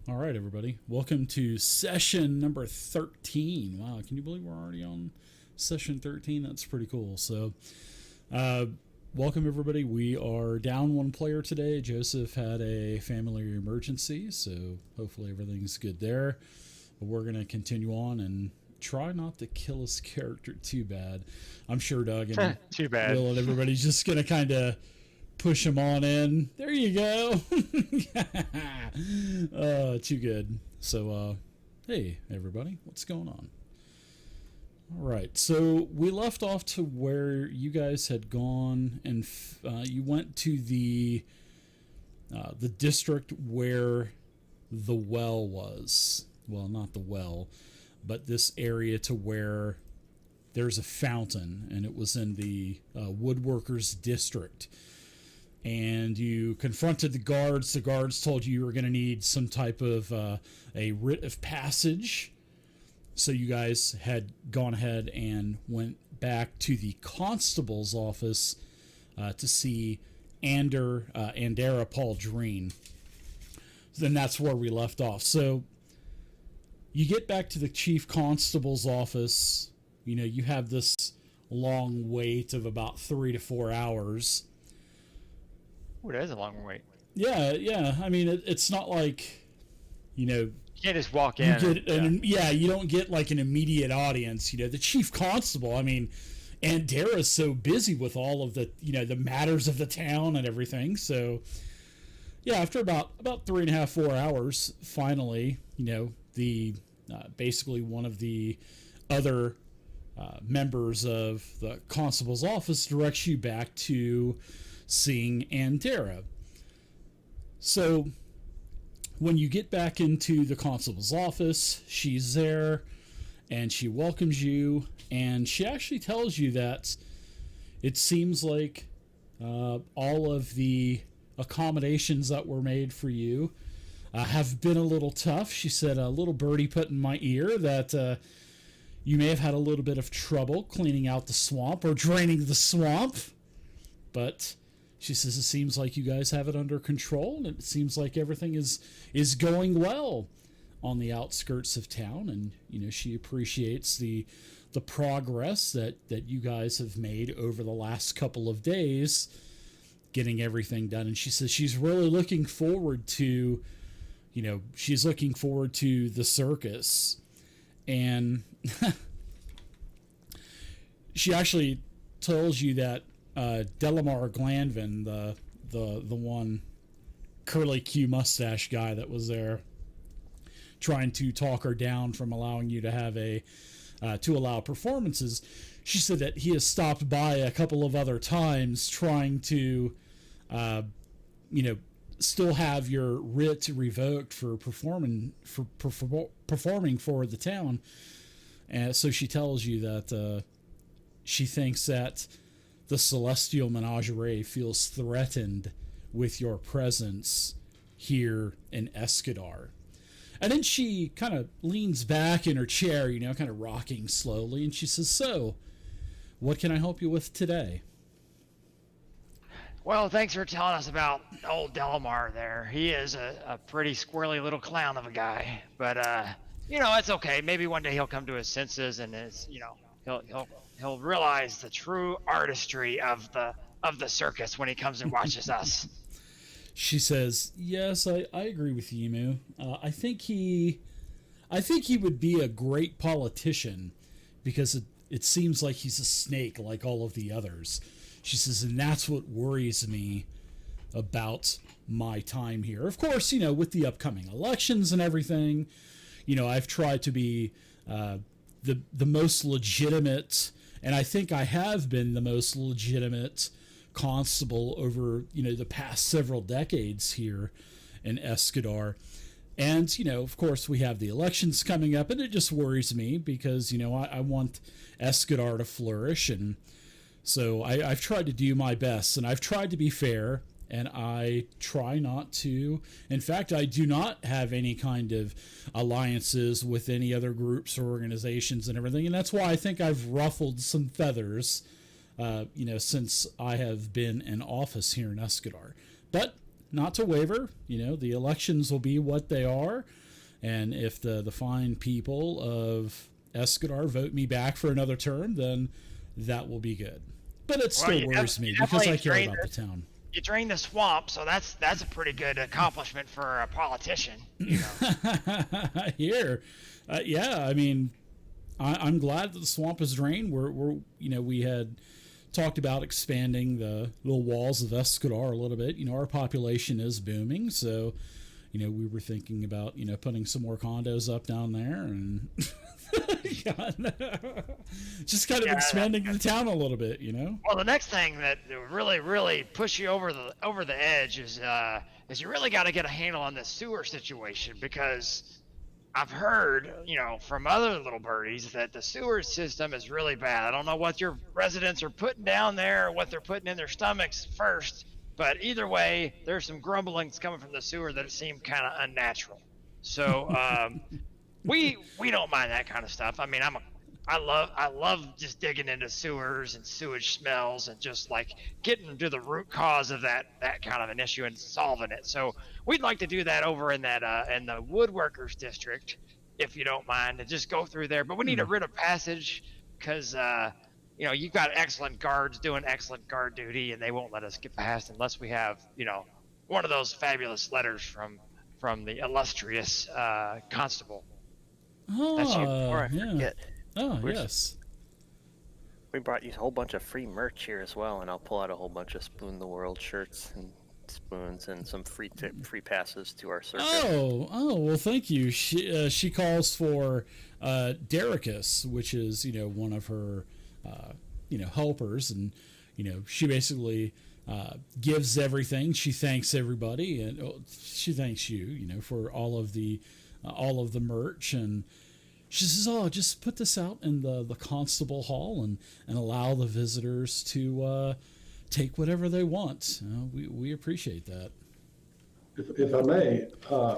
All right, everybody. Welcome to session number 13. Wow, can you believe we're already on session 13? That's pretty cool. So, uh, welcome, everybody. We are down one player today. Joseph had a family emergency, so hopefully everything's good there. But we're going to continue on and try not to kill his character too bad. I'm sure Doug and Too bad. Will and everybody's just going to kind of push him on in. There you go. Too good. So, hey, everybody, what's going on? All right, so we left off to where you guys had gone, and you went to the district where the well was. Well, not the well, but this area to where there's a fountain, and it was in the woodworkers district. And you confronted the guards. The guards told you were going to need some type of a writ of passage. So you guys had gone ahead and went back to the constable's office to see Andera Pauldreen. Then that's where we left off. So you get back to the chief constable's office. You know, you have this long wait of about 3 to 4 hours. Ooh, that is a long wait. Yeah. I mean, it's not like, you know, You can't just walk in. you don't get like an immediate audience. You know, the chief constable, I mean, Andera's so busy with all of the, you know, the matters of the town and everything. So, yeah, after about 3.5, 4 hours, finally, you know, the basically one of the other members of the constable's office directs you back to seeing Andera. So when you get back into the constable's office, she's there and she welcomes you, and she actually tells you that it seems like all of the accommodations that were made for you have been a little tough. She said a little birdie put in my ear that you may have had a little bit of trouble cleaning out the swamp or draining the swamp, but she says it seems like you guys have it under control, and it seems like everything is going well on the outskirts of town. And you know, she appreciates the progress that you guys have made over the last couple of days getting everything done. And she says she's really looking forward to, you know, she's looking forward to the circus. And she actually tells you that Delamar Glanvin, the one curly Q mustache guy that was there trying to talk her down from allowing you to have to allow performances, she said that he has stopped by a couple of other times trying to you know, still have your writ revoked for performing for the town. And so she tells you that she thinks that the Celestial Menagerie feels threatened with your presence here in Escadar. And then she kind of leans back in her chair, you know, kind of rocking slowly, and she says, "So, what can I help you with today?" Well, thanks for telling us about old Delamar there. He is a pretty squirrely little clown of a guy. But, you know, it's okay. Maybe one day he'll come to his senses, and you know, he'll realize the true artistry of the circus when he comes and watches us. She says, "Yes, I agree with you, Emu. I think he would be a great politician because it seems like he's a snake like all of the others." She says, "And that's what worries me about my time here. Of course, you know, with the upcoming elections and everything, you know, I've tried to be the most legitimate, and I think I have been the most legitimate constable over, you know, the past several decades here in Escadar. And, you know, of course, we have the elections coming up, and it just worries me because, you know, I want Escadar to flourish. And so I've tried to do my best, and I've tried to be fair, and I try not to. In fact, I do not have any kind of alliances with any other groups or organizations and everything. And that's why I think I've ruffled some feathers, you know, since I have been in office here in Escadar. But not to waver. The elections will be what they are, and if the fine people of Escadar vote me back for another term, then that will be good. But it still worries me because I care about the town. You drain the swamp, so that's a pretty good accomplishment for a politician. Here, yeah, I mean, I'm glad that the swamp is drained. We had talked about expanding the little walls of Escadar a little bit. Our population is booming, so we were thinking about putting some more condos up down there and just kind of expanding the town a little bit. Well, the next thing that really push you over the edge is you really got to get a handle on this sewer situation, because I've heard, from other little birdies that the sewer system is really bad. I don't know what your residents are putting down there or what they're putting in their stomachs first, but either way, there's some grumblings coming from the sewer that seem kind of unnatural. So we don't mind that kind of stuff. I mean, I love just digging into sewers and sewage smells and just like getting to the root cause of that kind of an issue and solving it. So we'd like to do that over in that in the woodworkers district, if you don't mind, and just go through there. But we need a writ of passage because you've got excellent guards doing excellent guard duty, and they won't let us get past unless we have one of those fabulous letters from the illustrious constable. Oh, That's you. Before I forget. Oh, yes. We brought you a whole bunch of free merch here as well, and I'll pull out a whole bunch of Spoon the World shirts and spoons and some free passes to our circuit. Oh, well, thank you. She calls for Dericus, which is one of her helpers, and she basically gives everything. She thanks everybody, and she thanks you, for all of the merch, and she says, "Oh, just put this out in the constable hall and allow the visitors to take whatever they want." We appreciate that. If I may.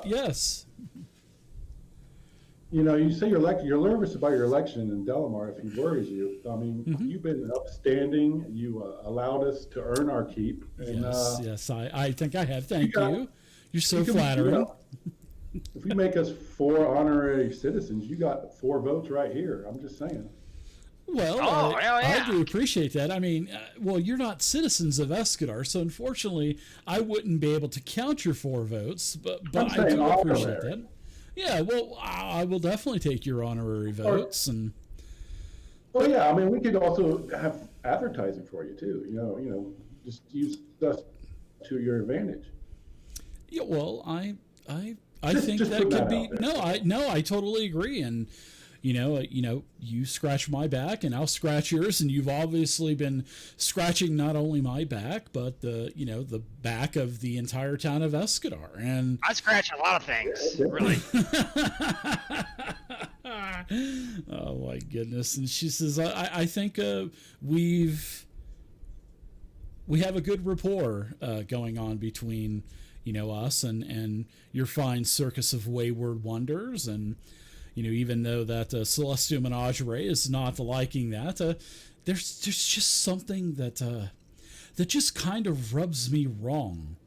Yes. You say you're nervous about your election in Delamar. If he worries you, I mean, you've been upstanding. You allowed us to earn our keep. And, yes. I think I have. Thank you. You're so flattering. If you make us 4 honorary citizens, you got 4 votes right here. I'm just saying. Well, I do appreciate that. I mean, you're not citizens of Escadar, so unfortunately, I wouldn't be able to count your 4 votes. But I do appreciate that. Yeah, well, I will definitely take your honorary votes. Well, yeah, I mean, we could also have advertising for you too. Just use us to your advantage. Yeah, well, I think that could be. I totally agree. And you scratch my back and I'll scratch yours, and you've obviously been scratching not only my back but the back of the entire town of Escadar. And I scratch a lot of things, really. Oh my goodness. And she says, I think we have a good rapport going on between us and your fine circus of wayward wonders. And even though that Celestial Menagerie is not liking that, there's just something that just kind of rubs me wrong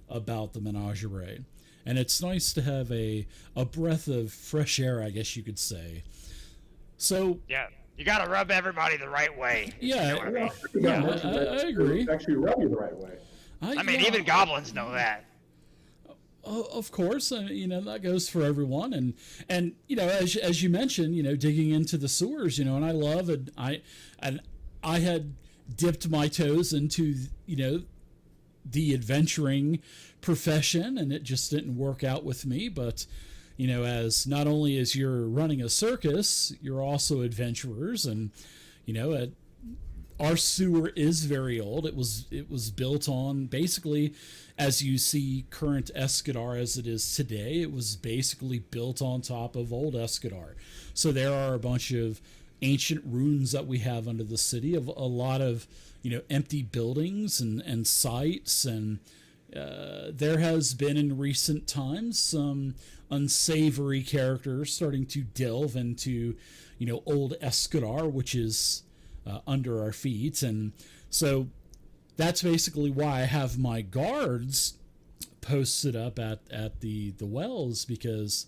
about the Menagerie. And it's nice to have a breath of fresh air, I guess you could say. So yeah, you got to rub everybody the right way. Yeah, I agree. Actually rub you the right way. I mean, even goblins know that. Of course, that goes for everyone, and as you mentioned, digging into the sewers, and I love it. I had dipped my toes into the adventuring profession, and it just didn't work out with me. But as not only as you're running a circus, you're also adventurers, and our sewer is very old. It was built on basically, as you see current Escadar as it is today, it was basically built on top of old Escadar. So there are a bunch of ancient ruins that we have under the city, of a lot of empty buildings and sites, and there has been in recent times some unsavory characters starting to delve into old Escadar, which is under our feet. And so that's basically why I have my guards posted up at the wells because,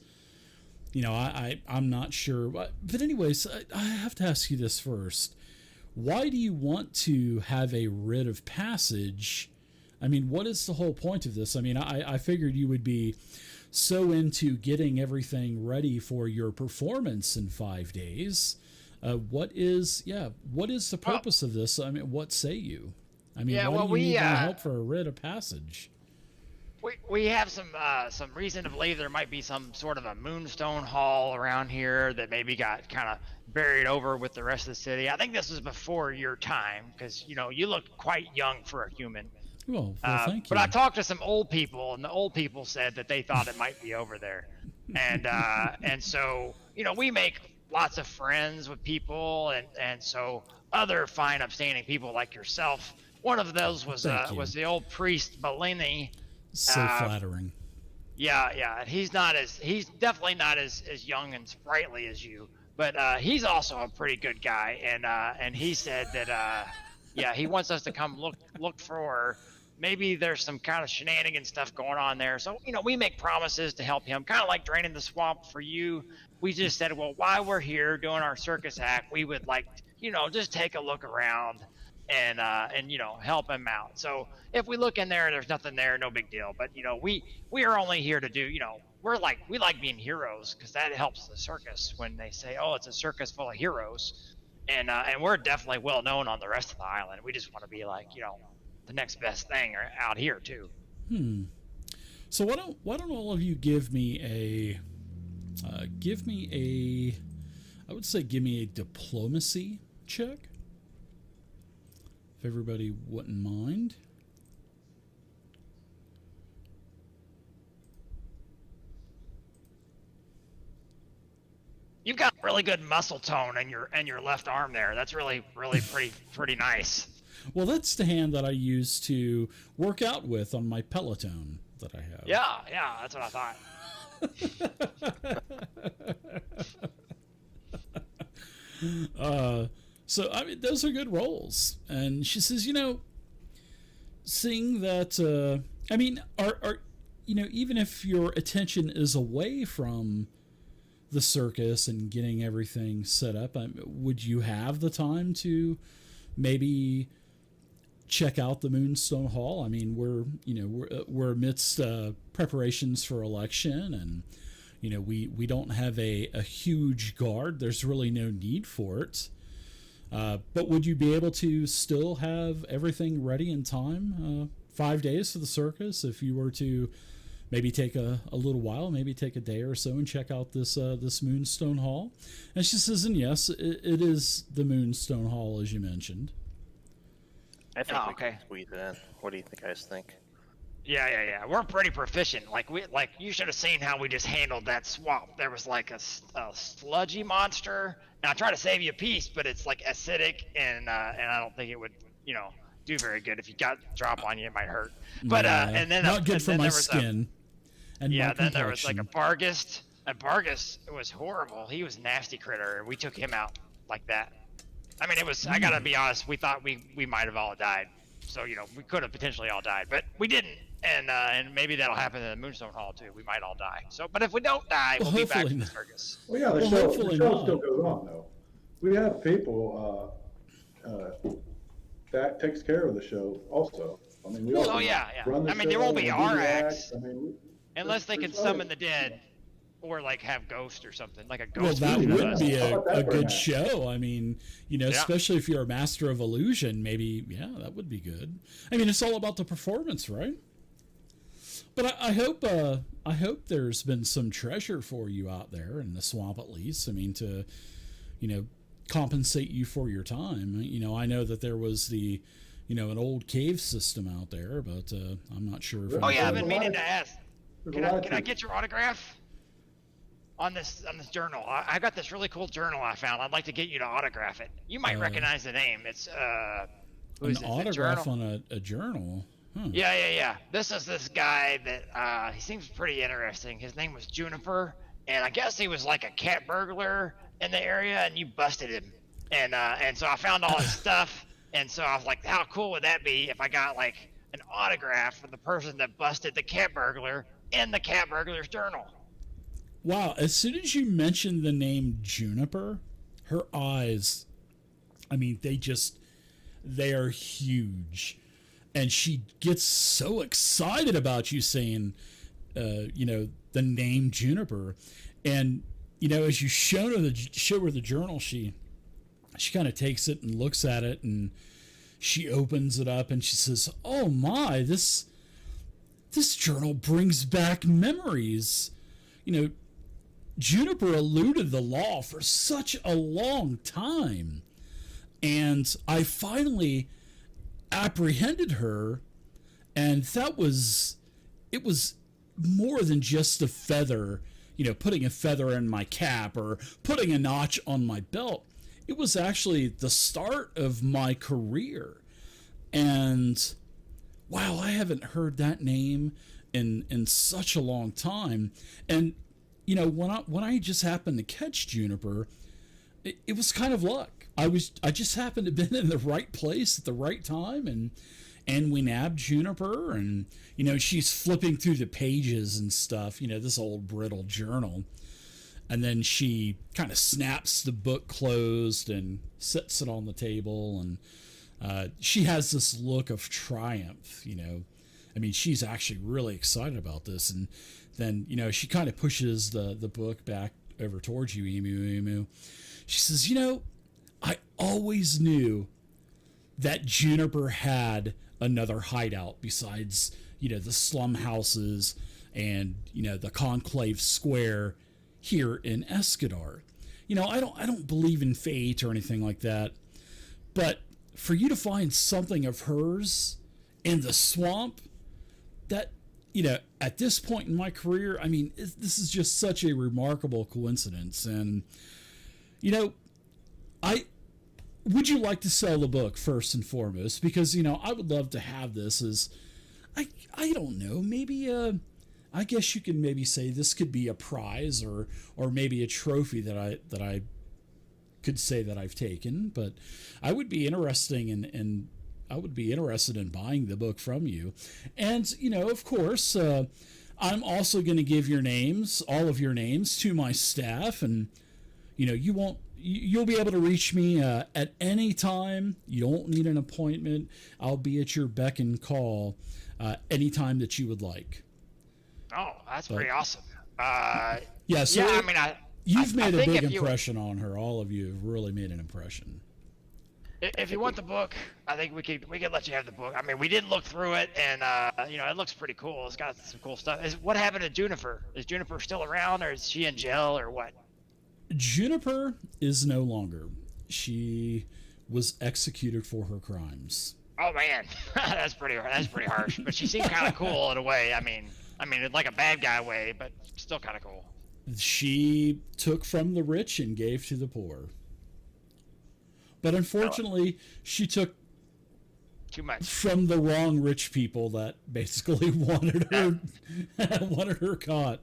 I'm not sure. But anyways, I have to ask you this first. Why do you want to have a writ of passage? I mean, what is the whole point of this? I mean, I figured you would be so into getting everything ready for your performance in 5 days. What is the purpose of this? I mean, what say you? I mean, why do you need any help for a writ of passage? We have some reason to believe there might be some sort of a Moonstone hall around here that maybe got kind of buried over with the rest of the city. I think this was before your time because you look quite young for a human. Well, thank you. But I talked to some old people, and the old people said that they thought it might be over there, and so we make lots of friends with people, and so other fine, upstanding people like yourself. One of those was the old priest Bellini. So flattering. Yeah. He's definitely not as young and sprightly as you, but he's also a pretty good guy, and he said that he wants us to come look for. Maybe there's some kind of shenanigan stuff going on there. So, we make promises to help him, kind of like draining the swamp for you. We just said, well, while we're here doing our circus act, we would like, just take a look around and help him out. So if we look in there and there's nothing there, no big deal. But, we are only here to do, we like being heroes because that helps the circus when they say, oh, it's a circus full of heroes. And we're definitely well known on the rest of the island. We just want to be like, the next best thing out here too. So why don't all of you give me a diplomacy check, if everybody wouldn't mind. You've got really good muscle tone in your left arm there. That's really pretty nice. Well, that's the hand that I use to work out with on my Peloton that I have. Yeah, that's what I thought. So, I mean, those are good roles. And she says, seeing that, even if your attention is away from the circus and getting everything set up, would you have the time to maybe check out the Moonstone Hall? I mean, we're amidst preparations for election, and we don't have a huge guard. There's really no need for it. But would you be able to still have everything ready in time? 5 days for the circus, if you were to maybe take a little while, maybe take a day or so and check out this Moonstone Hall. And she says, and yes, it is the Moonstone Hall, as you mentioned. I think we can squeeze it in. What do you guys think? Yeah. We're pretty proficient. Like you should have seen how we just handled that swamp. There was like a sludgy monster, and I tried to save you a piece, but it's like acidic, and I don't think it would do very good. If you got drop on you, it might hurt. But and then not good for my skin. Then there was like a Bargus. And Bargus was horrible. He was a nasty critter, and we took him out like that. I mean, it was. I gotta be honest. We thought we might have all died. So we could have potentially all died, but we didn't. And maybe that'll happen in the Moonstone Hall too. We might all die. So, but if we don't die, we'll be back to the circus. Well, yeah, the show still goes on though. We have people that takes care of the show also. I mean, we run the show, there won't be our acts, unless they can summon the dead. Or like have Ghost or something, like a Well, Ghost. that would us. be a good show. I mean, especially if you're a master of illusion, maybe, that would be good. I mean, it's all about the performance, right? But I hope there's been some treasure for you out there in the swamp, at least. I mean, to, compensate you for your time. I know that there was an old cave system out there, but I'm not sure. Oh yeah, I've been meaning to ask. Can I get your autograph? On this journal. I got this really cool journal I found. I'd like to get you to autograph it. You might recognize the name. It's an autograph on a journal. Huh. Yeah. This is this guy that he seems pretty interesting. His name was Juniper, and I guess he was like a cat burglar in the area, and you busted him. And so I found all his stuff, and so I was like, how cool would that be if I got like an autograph from the person that busted the cat burglar in the cat burglar's journal. Wow, as soon as you mentioned the name Juniper, her eyes, I mean, they are huge. And she gets so excited about you saying, the name Juniper. And, as you show her the journal, she kind of takes it and looks at it, and she opens it up and she says, "Oh my, this journal brings back memories." Juniper eluded the law for such a long time, and I finally apprehended her, and it was more than just a feather, putting a feather in my cap or putting a notch on my belt. It was actually the start of my career. And wow, I haven't heard that name in such a long time. And when I just happened to catch Juniper, it was kind of luck. I just happened to have been in the right place at the right time, and we nabbed Juniper, and she's flipping through the pages and stuff, this old brittle journal, and then she kind of snaps the book closed and sets it on the table, and she has this look of triumph. I mean, she's actually really excited about this, and then she kind of pushes the book back over towards you, Emu. She says, I always knew that Juniper had another hideout besides, the slum houses and, the Conclave Square here in Escadar. I don't believe in fate or anything like that, but for you to find something of hers in the swamp, that, at this point in my career, I mean, this is just such a remarkable coincidence. And, would you like to sell the book first and foremost? Because, I would love to have this as, I don't know, maybe, I guess you can maybe say this could be a prize or maybe a trophy that I could say that I've taken, but I would be interested in buying the book from you. And, of course, I'm also going to give all of your names to my staff, and, you'll be able to reach me at any time. You don't need an appointment. I'll be at your beck and call anytime that you would like. Oh, that's pretty awesome. Yeah, so I mean, you've made a big impression on her. All of you have really made an impression. If you want the book, I think we could let you have the book. I mean, we did look through it, and it looks pretty cool. It's got some cool stuff. What happened to Juniper? Is Juniper still around, or is she in jail, or what? Juniper is no longer. She was executed for her crimes. Oh man, that's pretty harsh. But she seemed kind of cool in a way. I mean, like a bad guy way, but still kind of cool. She took from the rich and gave to the poor. But unfortunately, she took too much from the wrong rich people that basically wanted her caught.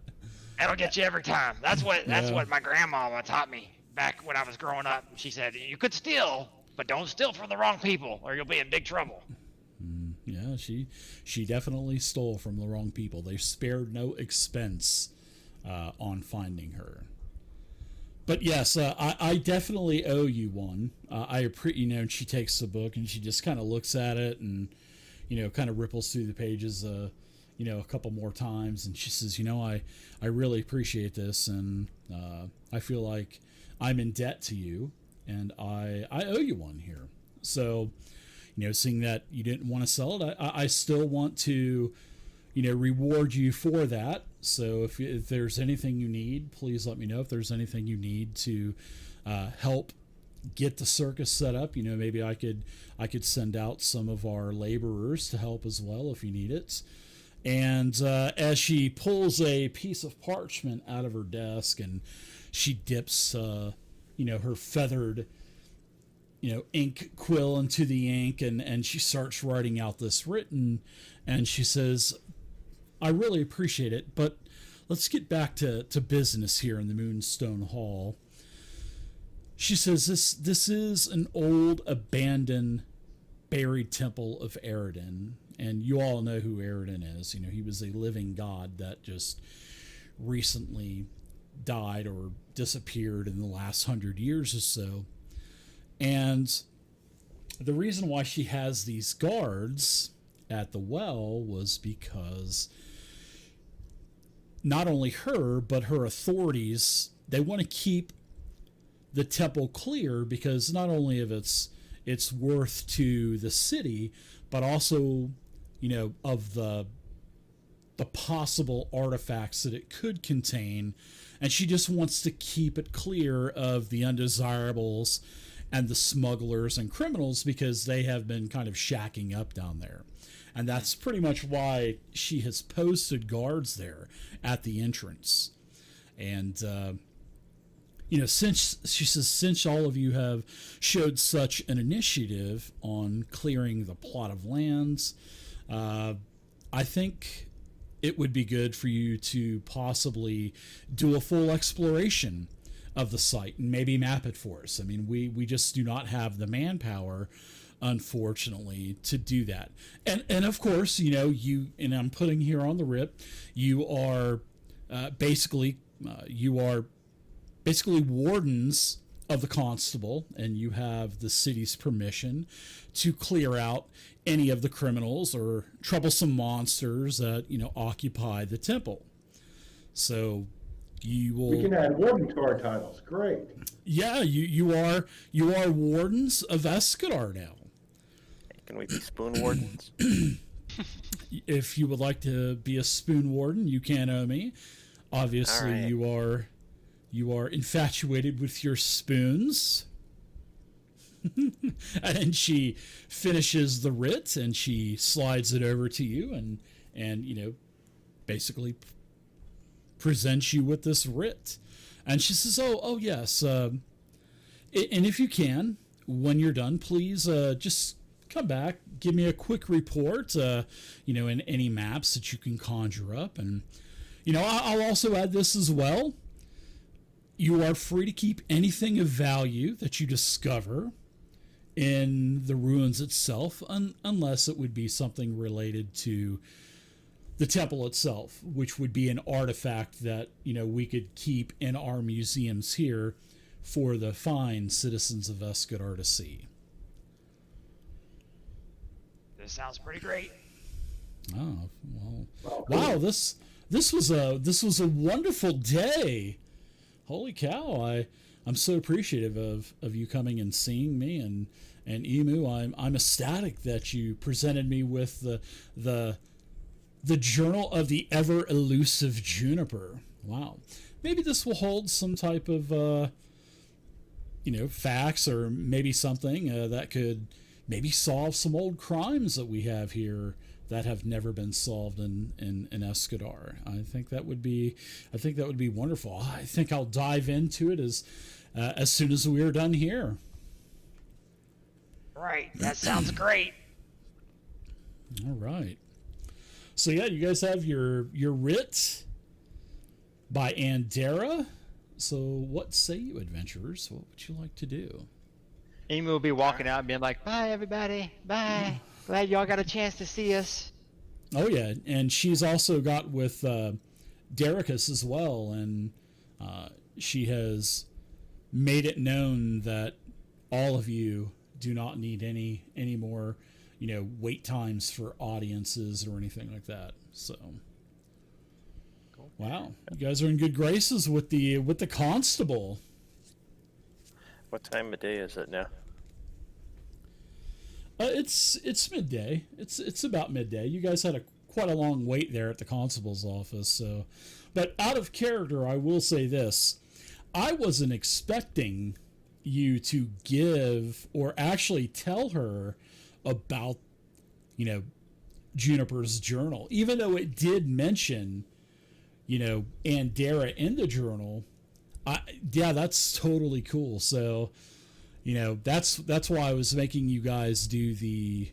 That'll get you every time. That's what my grandma taught me back when I was growing up. She said, you could steal, but don't steal from the wrong people or you'll be in big trouble. Yeah, she definitely stole from the wrong people. They spared no expense on finding her. But yes, I definitely owe you one. And she takes the book and she just kind of looks at it and, kind of ripples through the pages, a couple more times, and she says, I really appreciate this, and I feel like I'm in debt to you, and I owe you one here. So, seeing that you didn't want to sell it, I still want to, reward you for that. So if there's anything you need, please let me know. If there's anything you need to help get the circus set up, maybe I could send out some of our laborers to help as well if you need it. And as she pulls a piece of parchment out of her desk and she dips, her feathered, ink quill into the ink, and she starts writing out this written, and she says, I really appreciate it, but let's get back to business here in the Moonstone Hall. She says, this is an old, abandoned, buried temple of Eridan. And you all know who Aridin is. You know, he was a living god that just recently died or disappeared in the last 100 years or so. And the reason why she has these guards at the well was because not only her, but her authorities, they want to keep the temple clear because not only of its worth to the city, but also, you know, of the possible artifacts that it could contain. And she just wants to keep it clear of the undesirables and the smugglers and criminals because they have been kind of shacking up down there. And that's pretty much why she has posted guards there at the entrance. And, you know, since all of you have showed such an initiative on clearing the plot of lands, I think it would be good for you to possibly do a full exploration of the site and maybe map it for us. I mean, we just do not have the manpower, unfortunately, to do that. And of course, you know, and I'm putting here on the rip, you are basically wardens of the constable, and you have the city's permission to clear out any of the criminals or troublesome monsters that, you know, occupy the temple. So you will. We can add warden to our titles. Great. Yeah, you are wardens of Escadar now. Can we be spoon wardens? If you would like to be a spoon warden, you can owe me. Obviously, right. you are infatuated with your spoons. And she finishes the writ and she slides it over to you and you know, basically presents you with this writ. And she says, oh yes, and if you can, when you're done, please just come back, give me a quick report, you know, in any maps that you can conjure up. And, you know, I'll also add this as well. You are free to keep anything of value that you discover in the ruins itself, unless it would be something related to the temple itself, which would be an artifact that, you know, we could keep in our museums here for the fine citizens of Escadar to see. This sounds pretty great. Oh, well, wow, this was a wonderful day. Holy cow, I'm so appreciative of you coming and seeing me, and Emu, I'm ecstatic that you presented me with the journal of the ever elusive Juniper. Wow. Maybe this will hold some type of you know, facts, or maybe something that could maybe solve some old crimes that we have here that have never been solved in Escadar. I think that would be wonderful. I think I'll dive into it as soon as we are done here. Right. That sounds great. All right. So yeah, you guys have your writ by Andera. So what say you, adventurers? What would you like to do? Emu will be walking out and being like, "Bye, everybody. Bye. Glad y'all got a chance to see us." Oh yeah, and she's also got with Dericus as well, and she has made it known that all of you do not need any more, you know, wait times for audiences or anything like that. So, cool. Wow, you guys are in good graces with the constable. What time of day is it now? It's midday. It's about midday. You guys had quite a long wait there at the constable's office. So, but out of character, I will say this: I wasn't expecting you to give or actually tell her about, you know, Juniper's journal, even though it did mention, you know, Andera in the journal. Yeah, that's totally cool. So, you know, that's why I was making you guys do the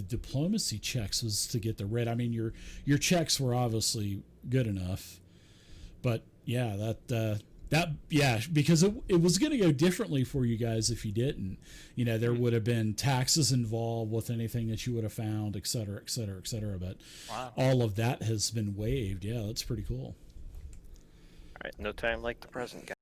diplomacy checks, was to get the writ. I mean, your checks were obviously good enough, but yeah, Because it was going to go differently for you guys if you didn't. There would have been taxes involved with anything that you would have found, et cetera, et cetera, et cetera. But all of that has been waived. Yeah, that's pretty cool. All right, no time like the present, guys.